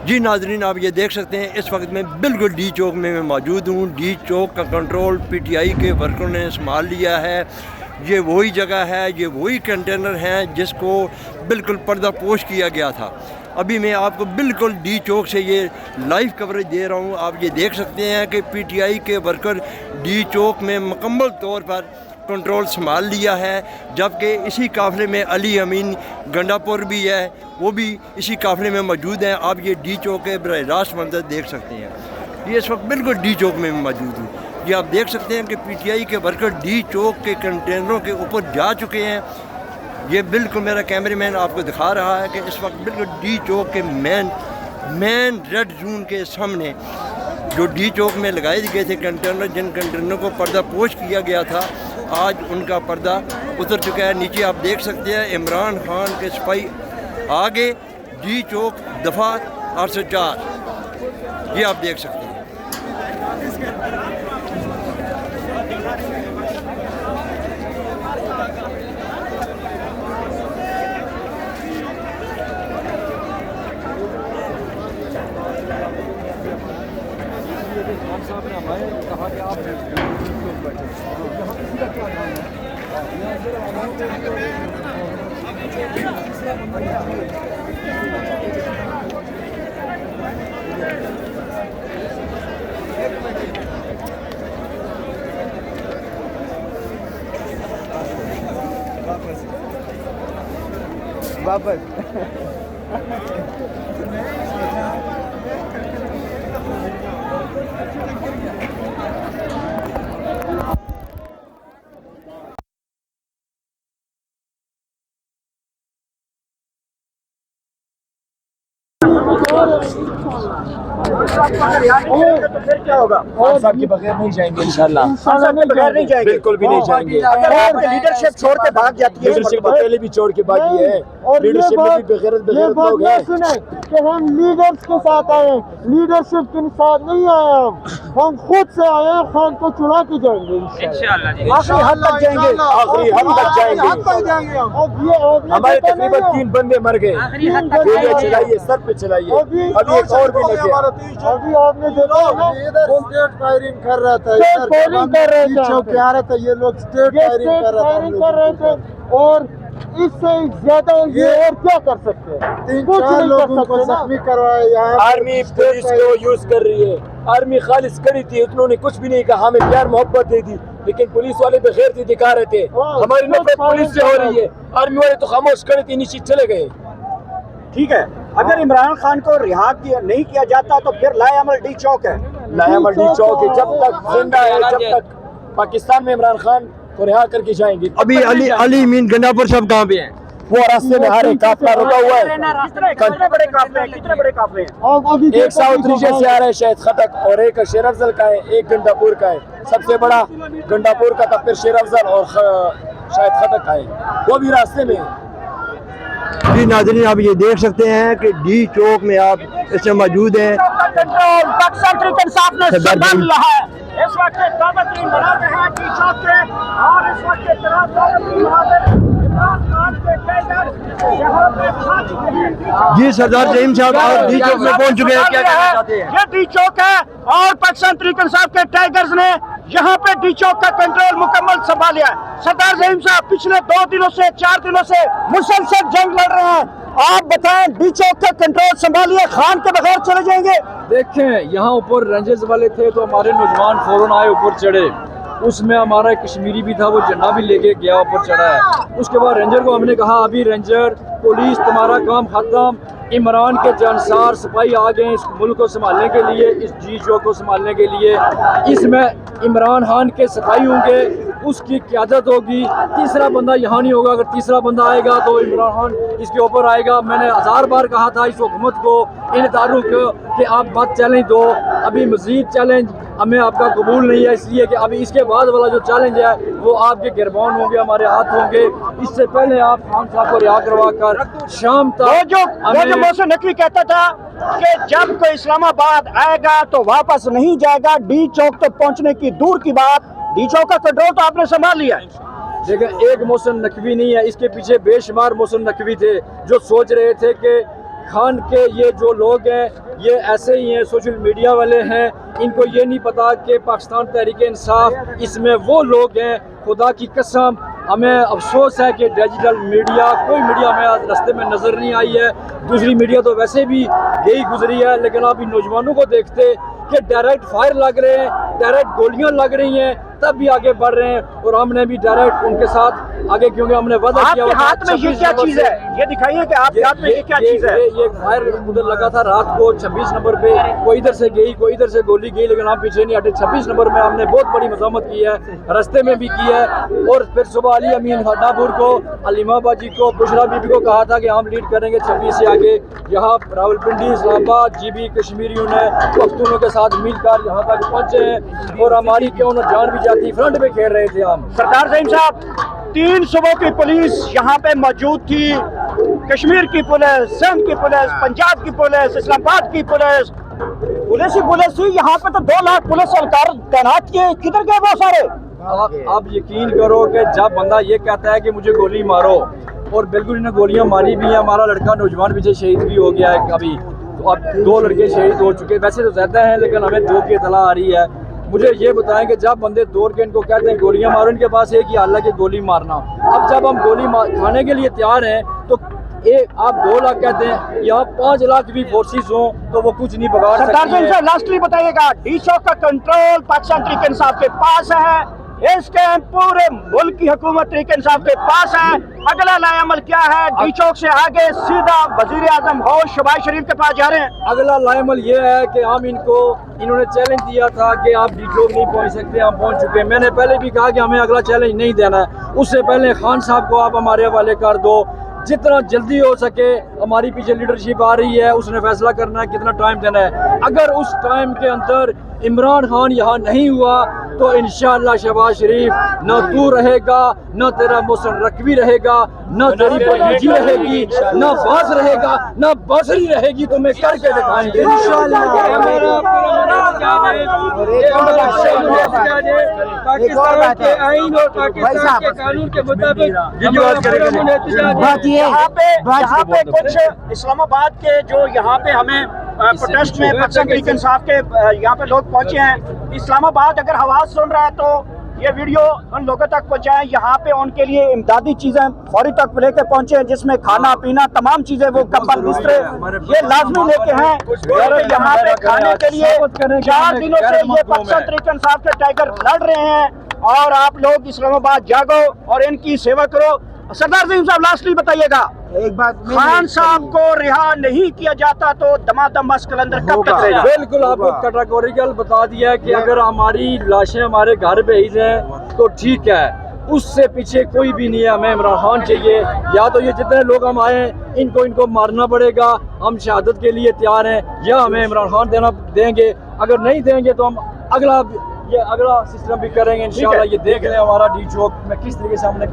जी नाजरीन, आप ये देख सकते हैं इस वक्त मैं बिल्कुल डी चौक में मैं मौजूद हूँ। डी चौक का कंट्रोल पीटीआई के वर्करों ने संभाल लिया है। ये वही जगह है, ये वही कंटेनर हैं जिसको बिल्कुल पर्दापोश किया गया था। अभी मैं आपको बिल्कुल डी चौक से ये लाइव कवरेज दे रहा हूँ। आप ये देख सकते हैं कि पीटीआई के वर्कर डी चौक में मुकम्मल तौर पर कंट्रोल संभाल लिया है, जबकि इसी काफ़िले में अली अमीन गंडापुर भी है, वो भी इसी काफ़िले में मौजूद हैं। आप ये डी चौक के बराह रास्त मंजर देख सकते हैं। ये इस वक्त बिल्कुल डी चौक में मौजूद हूँ। ये आप देख सकते हैं कि पीटीआई के वर्कर डी चौक के कंटेनरों के ऊपर जा चुके हैं। ये बिल्कुल मेरा कैमरामैन आपको दिखा रहा है कि इस वक्त बिल्कुल डी चौक के मेन रेड जोन के सामने जो डी चौक में लगाए गए थे कंटेनर, जिन कंटेनरों को पर्दापोश किया गया था, आज उनका पर्दा उतर चुका है। नीचे आप देख सकते हैं इमरान खान के सिपाही आगे डी चौक दफ़ा 804, ये आप देख सकते हैं। साहब ने हमारे कहा कि आप बैठे यहाँ किसी का क्या काम है वापस फिर क्या होगा? खान साहब के बगैर नहीं जाएंगे इंशाल्लाह। खान साहब के बगैर नहीं जाएंगे, बिल्कुल भी नहीं जाएंगे। अगर आपकी लीडरशिप छोड़ के भाग जाती है, लीडरशिप तो पहले भी छोड़ के भागी है। लीडरशिप में भी बेगैरत लोग हैं। सुने कि हम लीडर्स के साथ आए, लीडरशिप के साथ नहीं आए। हम खुद से आए, खान को चुरा के जाएंगे इंशाल्लाह। आखिरी हद तक जाएंगे, आखिरी हम तक जाएंगे। हमारे तकरीबन 3 बंदे मर गए। गोलियां चलाइए, सर पे चलाइए, अभी एक और भी लगे। अभी आपने देखा स्टेट फायरिंग कर रहा था, फायरिंग कर रहे थे, क्या रहा था, ये लोग स्टेट फायरिंग कर रहे थे। और इससे ज्यादा ये और क्या कर सकते हैं? 3-4 लोगों को जख्मी करवाया। यहाँ आर्मी पुलिस को यूज कर रही है। आर्मी खालिश करी थी, उन्होंने कुछ भी नहीं कहा, हमें प्यार मोहब्बत दे दी, लेकिन पुलिस वाले बेगैरती दिखा रहे थे। हमारी नफरत पुलिस से हो रही है। आर्मी वाले तो खामोश करे थे, नीचे चले गए। ठीक है, अगर इमरान खान को रिहा नहीं किया जाता तो फिर लाएअमल डी चौक है। लाएअमल डी चौक है, जब तक जिंदा है, जब तक पाकिस्तान में इमरान खान को रिहा करके जाएंगे। अभी अली अमीन गंडापुर साहब कहाँ पे हैं? वो रास्ते में हर एक काफिला रुका हुआ है। कितने बड़े काफिले हैं? कितने बड़े काफिले हैं? एक साउथ रीजन से आ रहा है शायद खतक, और एक शेर अफजल का है, एक गंडापुर का है। सबसे बड़ा गंडापुर का था, फिर शेर अफजल और शायद खतक का है, वो भी रास्ते में है। जी नाज़रीन, आप ये देख सकते हैं कि डी चौक में आप इसमें मौजूद हैं। पाकिस्तान तहरीक इंसाफ ने संभाल लिया है। इस वक्त दावतरीन मनाज़िर हैं डी चौक के, और इस वक्त के तमाम दावतरीन मनाज़िर इमरान खान के कैडर यहाँ पे खा चुके हैं। जी सरदार जहीम साहब, आप डी चौक में पहुंच चुके हैं, क्या कहना चाहते हैं? ये डी चौक है और पाकिस्तान तहरीक इंसाफ के टाइगर्स ने यहाँ पे डी चौक का कंट्रोल मुकम्मल संभाल लिया है। सरदार जहीम साहब पिछले 2 दिनों से 4 दिनों से मुसलसल जंग लड़ रहे हैं। आप बताएं, डी चौक का कंट्रोल संभालिए, खान के बगैर चले जाएंगे? देखें, यहाँ ऊपर रेंजर्स वाले थे तो हमारे नौजवान फौरन आए, ऊपर चढ़े। उसमें हमारा कश्मीरी भी था, वो झंडा भी लेके गया, ऊपर चढ़ा है। उसके बाद रेंजर को हमने कहा, अभी रेंजर पुलिस तुम्हारा काम खत्म, इमरान के जानसार सिपाही आ गए इस मुल्क को संभालने के लिए, इस डी चौक को संभालने के लिए। इसमें इमरान खान के सिपाही होंगे, उसकी क़यादत होगी। तीसरा बंदा यहाँ नहीं होगा। अगर तीसरा बंदा आएगा तो इमरान खान इसके ऊपर आएगा। मैंने 1000 बार कहा था इस हुकूमत को, इन इदारों को, कि आप मत चैलेंज दो। अभी मज़ीद चैलेंज हमें आपका कबूल नहीं है, इसलिए कि अभी इसके बाद वाला जो चैलेंज है वो आपके गिरबान होंगे, हमारे हाथ होंगे। इससे पहले आप खान साहब को रिहा करवा कर शाम तक जो मोहसिन नकवी कहता था कि जब कोई इस्लामाबाद आएगा तो वापस नहीं जाएगा, डी चौक तक पहुंचने की दूर की बात, डी चौक का कंट्रोल तो आपने संभाल लिया है। देखिए, एक मोहसिन नकवी नहीं है, इसके पीछे बेशुमार मोहसिन नकवी थे जो सोच रहे थे कि खान के ये जो लोग हैं ये ऐसे ही हैं, सोशल मीडिया वाले हैं। इनको ये नहीं पता कि पाकिस्तान तहरीक इंसाफ इसमें वो लोग हैं। खुदा की कसम हमें अफसोस है कि डिजिटल मीडिया, कोई मीडिया हमें आज रास्ते में नज़र नहीं आई है। दूसरी मीडिया तो वैसे भी गई गुजरी है, लेकिन आप इन नौजवानों को देखते कि डायरेक्ट फायर लग रहे हैं, डायरेक्ट गोलियां लग रही हैं, तब भी आगे बढ़ रहे हैं। और हमने भी डायरेक्ट उनके साथ आगे, क्योंकि हमने वादा किया। आपके हाथ में ये क्या चीज है? ये दिखाइए कि आपके हाथ में ये क्या चीज है? ये फायर उधर लगा था रात को 26 नंबर पे, कोई इधर से गई, कोई इधर से गोली गई, लेकिन हम पीछे नहीं हटे। 26 नंबर में हमने बहुत बड़ी मज़ामत की है, रास्ते में भी की है। और फिर सुबह अली अमीन हड्डापुर को, अलीमाबाद जी को, बुशरा बीबी को कहा था कि हम लीड करेंगे 26 से आगे। यहाँ रावलपिंडी, इस्लामाबाद, जीबी कश्मीरियों ने पख्तूनों के साथ मिलकर यहाँ तक पहुँचे हैं। और हमारी क्यों न जान भी जाती, फ्रंट पे खेल रहे थे हम। सरदार ज़हीम साहब, 3 सूबों की पुलिस यहाँ पे मौजूद थी। कश्मीर की पुलिस, सिंध की पुलिस, पंजाब की पुलिस, इस्लामाबाद की पुलिस, पुलिस ही पुलिस थी। यहाँ पे तो 2 लाख पुलिस एहलकार तैनात किए, किधर गए वो सारे? आप यकीन करो कि जब बंदा ये कहता है कि मुझे गोली मारो, और बिल्कुल इन्हें गोलियां मारी भी हैं। हमारा लड़का नौजवान पीछे शहीद भी हो गया है अभी, तो अब 2 लड़के शहीद हो चुके। वैसे तो ज़्यादा हैं, लेकिन हमें 2 की इतला आ रही है। मुझे ये बताएं कि जब बंदे दौड़ के इनको कहते हैं गोलियां मारो, इनके पास एक ही हल है कि गोली मारना। अब जब हम गोली खाने के लिए तैयार हैं, तो आप 2 लाख कहते हैं, यहाँ 5 लाख भी फोर्सेस हों तो वो कुछ नहीं बगाड़ सरदार सकती साहब, लास्टली बताइएगा, डी चौक का कंट्रोल पाकिस्तान तहरीक इंसाफ के पास है, इसके पूरे मुल्क की हुकूमत तहरीक इंसाफ के पास है। अगला लाएअमल क्या है? डी चौक से आगे सीधा वजीर आजम हाउस शहबाज शरीफ के पास जा रहे हैं। अगला लाएअमल ये है कि हम इन्होंने चैलेंज दिया था कि आप डी चौक नहीं पहुंच सकते, हम पहुंच चुके हैं। मैंने पहले भी कहा कि हमें अगला चैलेंज नहीं देना है। उससे पहले खान साहब को आप हमारे हवाले कर दो, जितना जल्दी हो सके। हमारी पीछे लीडरशिप आ रही है, उसने फैसला करना है कितना टाइम देना है। अगर उस टाइम के अंदर इमरान खान यहाँ नहीं हुआ तो इंशाअल्लाह शहबाज शरीफ न तू रहेगा, न तेरा मोहसिन रकवी रहेगा, न तेरी भतीजी रहेगी, न बास रहेगा, न बासरी रहेगी। तो मैं करके दिखाएंगे पाकिस्तान के आईन और पाकिस्तान के कानून के मुताबिक यहाँ पे कुछ इस्लामाबाद के जो यहाँ पे हमें प्रोटेस्ट में पाकिस्तान तहरीक इंसाफ के यहाँ पे लोग पहुंचे हैं। इस्लामाबाद अगर आवाज सुन रहा है तो ये वीडियो उन लोगों तक पहुंचाएं। यहाँ पे उनके लिए इमदादी चीजें फौरी तक लेके पहुंचे हैं, जिसमें खाना पीना तमाम चीजें, वो कंबल बिस्तरे ये लाजमी लेके हैं। यहाँ पे खाने के लिए 4 दिनों से ये पाकिस्तान तहरीक इंसाफ के टाइगर लड़ रहे हैं। और आप लोग इस्लामाबाद जागो और इनकी सेवा करो। सरदार ज़हीम साहब, लास्टली बताइएगा, एक बात खान साहब को रिहा नहीं किया जाता तो दमादम बस कलंदर कब तक रहेगा? बिल्कुल आपको कैटेगोरिकल बता दिया है कि अगर हमारी लाशें हमारे घर भेज हैं तो ठीक है, उससे पीछे कोई भी नहीं है। हमें इमरान खान चाहिए। या तो ये जितने लोग हम आए हैं इनको मारना पड़ेगा, हम शहादत के लिए तैयार हैं, या हमें इमरान खान देंगे। अगर नहीं देंगे तो हम अगला सिस्टम भी करेंगे इंशाल्लाह। ये देख लें हमारा डी चौक में किस तरीके से हमने